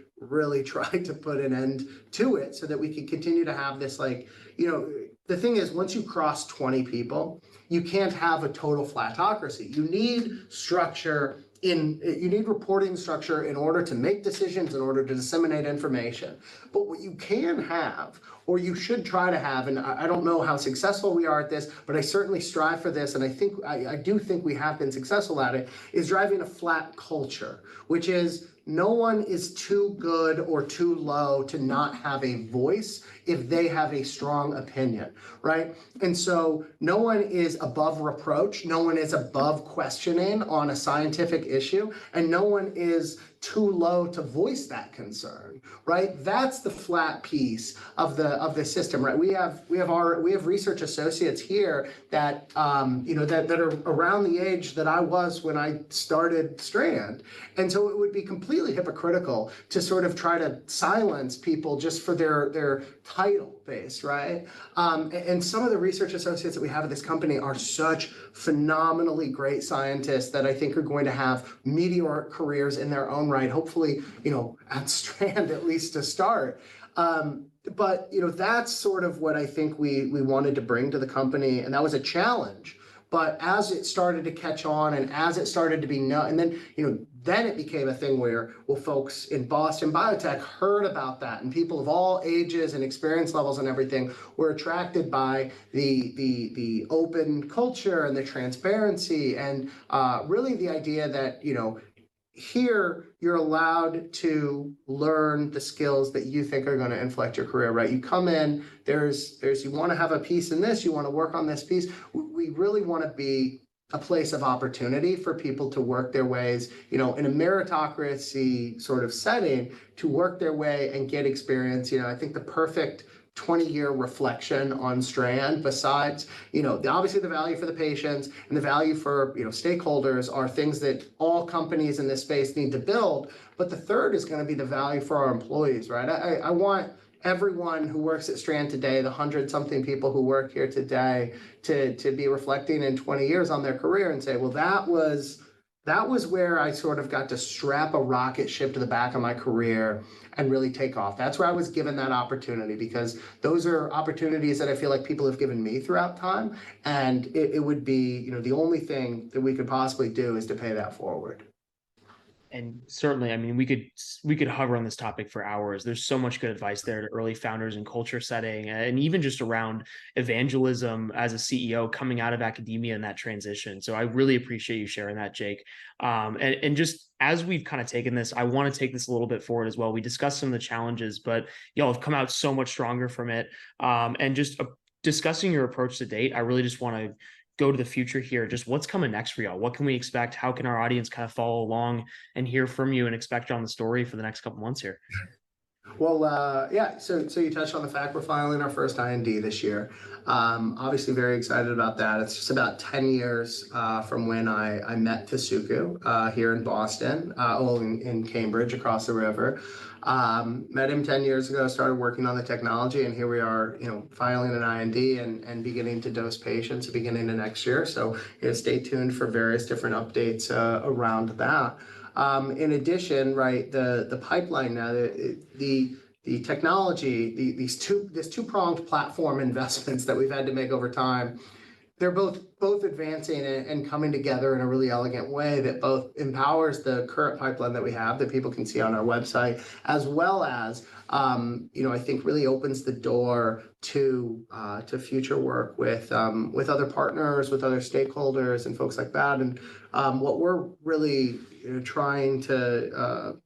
tried to put an end to it so that we could continue to have this, like, the thing is, once you cross 20 people, you can't have a total flatocracy. You need structure. You need reporting structure in order to make decisions, in order to disseminate information. But what you can have, or you should try to have, and I don't know how successful we are at this, but I certainly strive for this, and I do think we have been successful at it, is driving a flat culture, which is no one is too good or too low to not have a voice if they have a strong opinion, right? And so no one is above reproach, no one is above questioning on a scientific issue, and no one is too low to voice that concern, right? That's the flat piece of the system, right? We have research associates here that that are around the age that I was when I started Strand, and so it would be completely hypocritical to sort of try to silence people just for their title base, right? And some of the research associates that we have at this company are such phenomenally great scientists that I think are going to have meteoric careers in their own right, hopefully, at Strand at least to start. But that's sort of what I think we wanted to bring to the company, and that was a challenge. But as it started to catch on, and as it started to be known, and then it became a thing where, folks in Boston Biotech heard about that, and people of all ages and experience levels and everything were attracted by the open culture and the transparency, and really the idea that here you're allowed to learn the skills that you think are going to inflect your career, right? You come in, you want to have a piece in this, you want to work on this piece. We really want to be a place of opportunity for people to work their ways, in a meritocracy sort of setting, to work their way and get experience. I think the perfect 20-year reflection on Strand, besides, obviously the value for the patients and the value for, stakeholders, are things that all companies in this space need to build. But the third is going to be the value for our employees, right? I want everyone who works at Strand today, the 100-something people who work here today, to be reflecting in 20 years on their career and say, well, that was where I sort of got to strap a rocket ship to the back of my career and really take off. That's where I was given that opportunity, because those are opportunities that I feel like people have given me throughout time. And it would be, the only thing that we could possibly do is to pay that forward. And certainly, I mean, we could hover on this topic for hours. There's so much good advice there to early founders and culture setting, and even just around evangelism as a CEO coming out of academia and that transition. So I really appreciate you sharing that, Jake. And just as we've kind of taken this, I want to take this a little bit forward as well. We discussed some of the challenges, but y'all have come out so much stronger from it. And just discussing your approach to date, I really just want to go to the future here. Just what's coming next for y'all? What can we expect? How can our audience kind of follow along and hear from you and expect you on the story for the next couple months here? Well, yeah, so you touched on the fact we're filing our first IND this year. Obviously very excited about that. It's just about 10 years from when I met Tasuku here in Boston, in Cambridge, across the river. Met him 10 years ago, started working on the technology, and here we are, filing an IND and beginning to dose patients beginning of next year. So stay tuned for various different updates around that. In addition, right, the pipeline now, the technology, this two-pronged platform investments that we've had to make over time, they're both advancing and coming together in a really elegant way that both empowers the current pipeline that we have that people can see on our website, as well as I think really opens the door to future work with other partners, with other stakeholders and folks like that. And what we're really trying to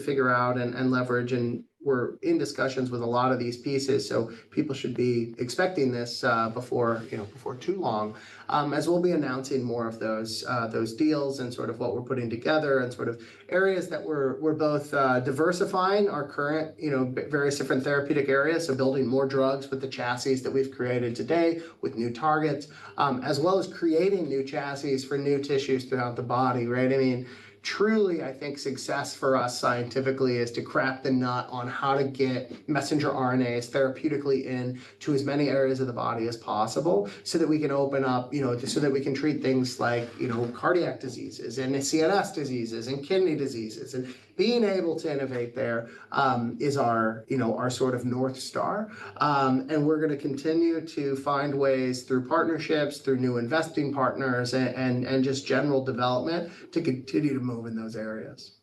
figure out and leverage, and we're in discussions with a lot of these pieces, so people should be expecting this before too long, as we'll be announcing more of those deals and sort of what we're putting together, and sort of areas that we're both diversifying our current various different therapeutic areas, so building more drugs with the chassis that we've created today with new targets, as well as creating new chassis for new tissues throughout the body, right? I mean, truly, I think success for us scientifically is to crack the nut on how to get messenger RNAs therapeutically into as many areas of the body as possible, so that we can open up, so that we can treat things like, cardiac diseases and CNS diseases and kidney diseases. And being able to innovate there is our sort of North Star. And we're going to continue to find ways through partnerships, through new investing partners, and just general development to continue to move in those areas.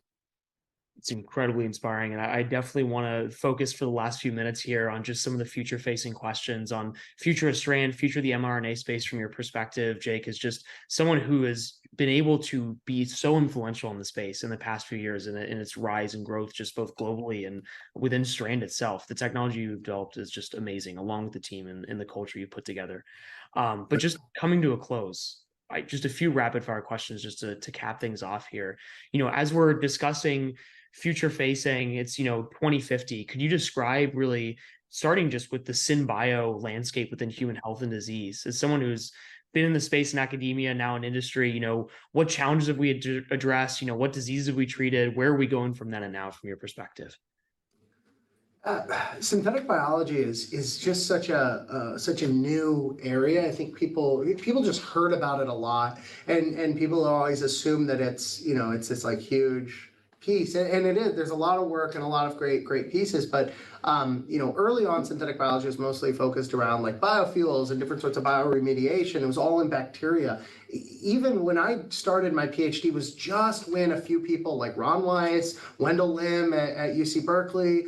It's incredibly inspiring. And I definitely want to focus for the last few minutes here on just some of the future facing questions on future of Strand, future of the mRNA space from your perspective. Jake is just someone who has been able to be so influential in the space in the past few years in its rise and growth, just both globally and within Strand itself. The technology you've developed is just amazing, along with the team and the culture you put together. But just coming to a close, just a few rapid fire questions just to cap things off here. As we're discussing future facing, it's 2050. Could you describe, really starting just with the SynBio landscape within human health and disease, as someone who's been in the space in academia, now in industry, what challenges have we addressed, what diseases have we treated, where are we going from then and now from your perspective? Synthetic biology is just such a new area. I think people just heard about it a lot, and people always assume that it's this like huge piece, and it is. There's a lot of work and a lot of great pieces, but early on, synthetic biology was mostly focused around like biofuels and different sorts of bioremediation. It was all in bacteria. Even when I started my PhD was just when a few people like Ron Weiss, Wendell Lim at UC Berkeley,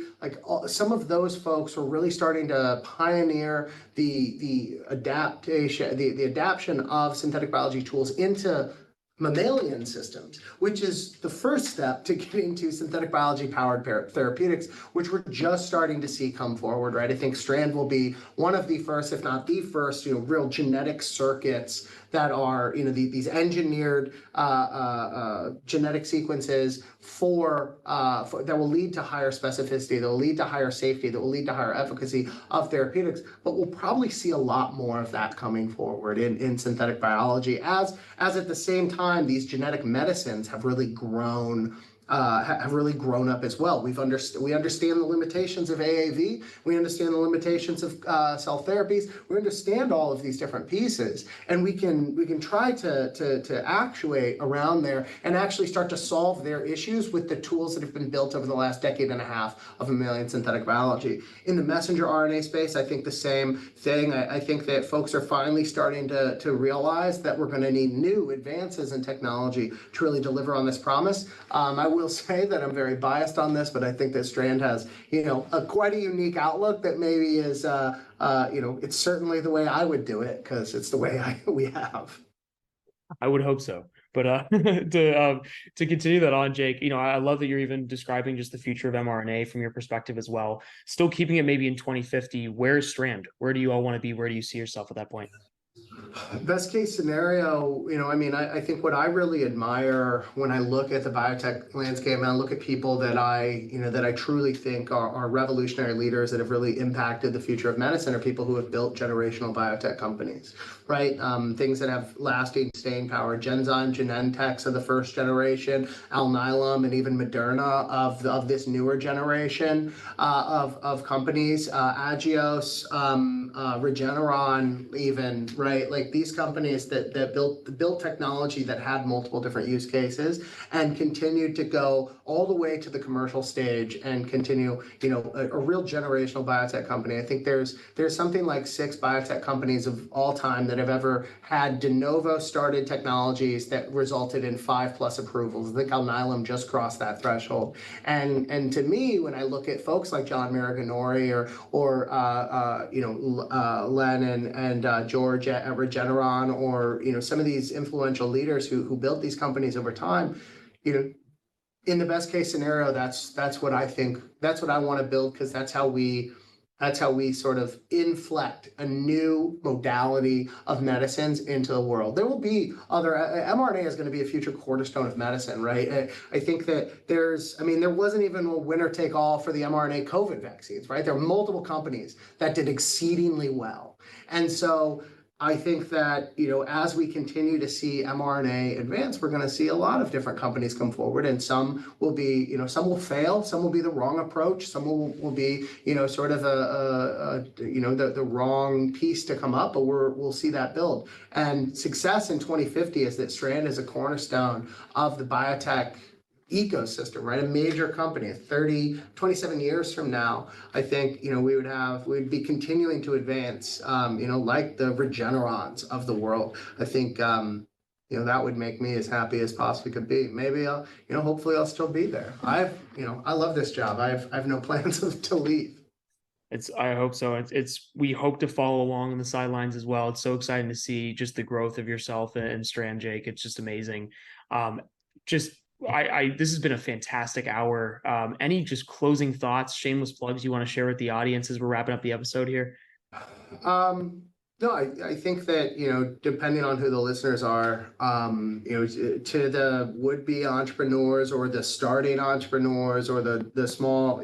some of those folks were really starting to pioneer the adaptation of synthetic biology tools into mammalian systems, which is the first step to getting to synthetic biology-powered therapeutics, which we're just starting to see come forward, right? I think Strand will be one of the first, if not the first, real genetic circuits that are, these engineered genetic sequences for that will lead to higher specificity, that will lead to higher safety, that will lead to higher efficacy of therapeutics. But we'll probably see a lot more of that coming forward in synthetic biology, as at the same time these genetic medicines have really grown up as well. We understand the limitations of AAV. We understand the limitations of cell therapies. We understand all of these different pieces, and we can try to actuate around there and actually start to solve their issues with the tools that have been built over the last decade and a half of mammalian synthetic biology. In the messenger RNA space, I think the same thing. I think that folks are finally starting to realize that we're going to need new advances in technology to really deliver on this promise. I will say that I'm very biased on this, but I think that Strand has, quite a unique outlook that maybe is, it's certainly the way I would do it, because it's the way we have. I would hope so. But to continue that on, Jake, I love that you're even describing just the future of mRNA from your perspective as well. Still keeping it maybe in 2050. Where's Strand? Where do you all want to be? Where do you see yourself at that point? Best case scenario, I think what I really admire when I look at the biotech landscape and I look at people that I truly think are revolutionary leaders that have really impacted the future of medicine are people who have built generational biotech companies, right? Things that have lasting staying power. Genzyme, Genentech are the first generation, Alnylam, and even Moderna of this newer generation of companies, Agios, Regeneron, even, right? Like these companies that built technology that had multiple different use cases and continued to go all the way to the commercial stage and continue, a real generational biotech company. I think there's something like 6 biotech companies of all time that have ever had de novo started technologies that resulted in 5+ approvals. I think Alnylam just crossed that threshold. And to me, when I look at folks like John Maraganore or Len and George at Regeneron, or some of these influential leaders who built these companies over time, in the best case scenario, that's what I think, that's what I want to build, because that's how we sort of inflect a new modality of medicines into the world. There will be other, mRNA is going to be a future cornerstone of medicine, right? I think that there wasn't even a winner take all for the mRNA COVID vaccines, right? There were multiple companies that did exceedingly well. And so I think that, as we continue to see mRNA advance, we're going to see a lot of different companies come forward, and some will be, some will fail, some will be the wrong approach, some will be, sort of the wrong piece to come up, but we'll see that build. And success in 2050 is that Strand is a cornerstone of the biotech ecosystem, right? A major company. 27 years from now, I think, we'd be continuing to advance, like the Regenerons of the world. I think, that would make me as happy as possibly could be. Maybe I'll, hopefully I'll still be there. I love this job. I have no plans to leave. I hope so. We hope to follow along on the sidelines as well. It's so exciting to see just the growth of yourself and Strand, Jake. It's just amazing. This has been a fantastic hour. Any just closing thoughts, shameless plugs you want to share with the audience as we're wrapping up the episode here? No, I think that, depending on who the listeners are, to the would-be entrepreneurs or the starting entrepreneurs or the small,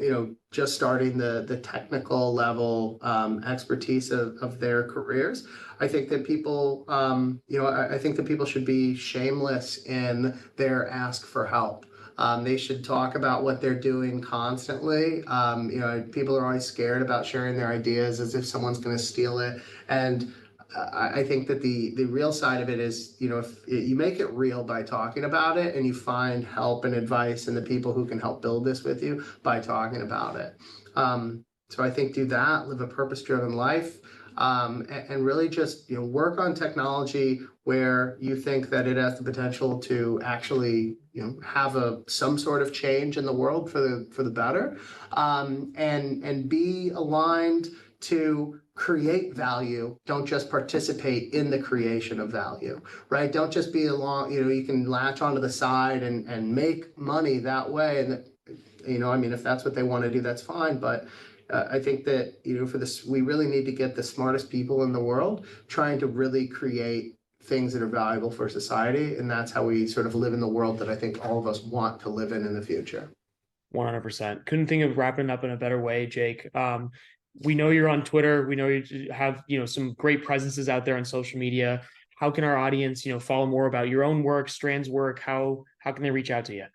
just starting the technical level expertise of their careers, I think that people, I think that people should be shameless in their ask for help. They should talk about what they're doing constantly. People are always scared about sharing their ideas as if someone's going to steal it. And I think that the real side of it is, if you make it real by talking about it, and you find help and advice and the people who can help build this with you by talking about it. So I think do that, live a purpose-driven life. And really just work on technology where you think that it has the potential to actually have some sort of change in the world for the better, and be aligned to create value. Don't just participate in the creation of value, right? Don't just be along, you can latch onto the side and make money that way, and if that's what they want to do, that's fine, but I think that, for this, we really need to get the smartest people in the world trying to really create things that are valuable for society. And that's how we sort of live in the world that I think all of us want to live in the future. 100%. Couldn't think of wrapping up in a better way, Jake. We know you're on Twitter. We know you have, some great presences out there on social media. How can our audience, follow more about your own work, Strand's work? How can they reach out to you?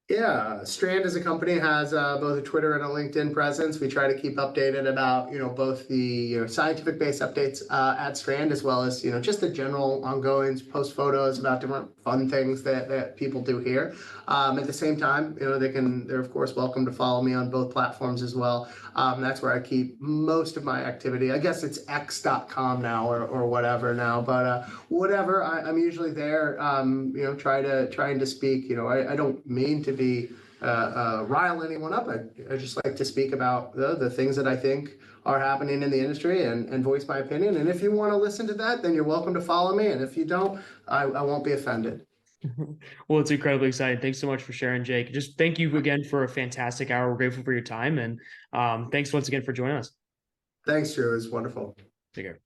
Yeah, Strand as a company has both a Twitter and a LinkedIn presence. We try to keep updated about both the scientific based updates at Strand, as well as just the general ongoing post photos about different fun things that people do here. At the same time, they're of course welcome to follow me on both platforms as well. That's where I keep most of my activity. I guess it's x.com now or whatever now, but whatever. I'm usually there. Trying to speak. I don't mean to be rile anyone up. I just like to speak about the things that I think are happening in the industry and voice my opinion. And if you want to listen to that, then you're welcome to follow me. And if you don't, I won't be offended. Well, it's incredibly exciting. Thanks so much for sharing, Jake. Just thank you again for a fantastic hour. We're grateful for your time. And thanks once again for joining us. Thanks, Drew. It was wonderful. Take care.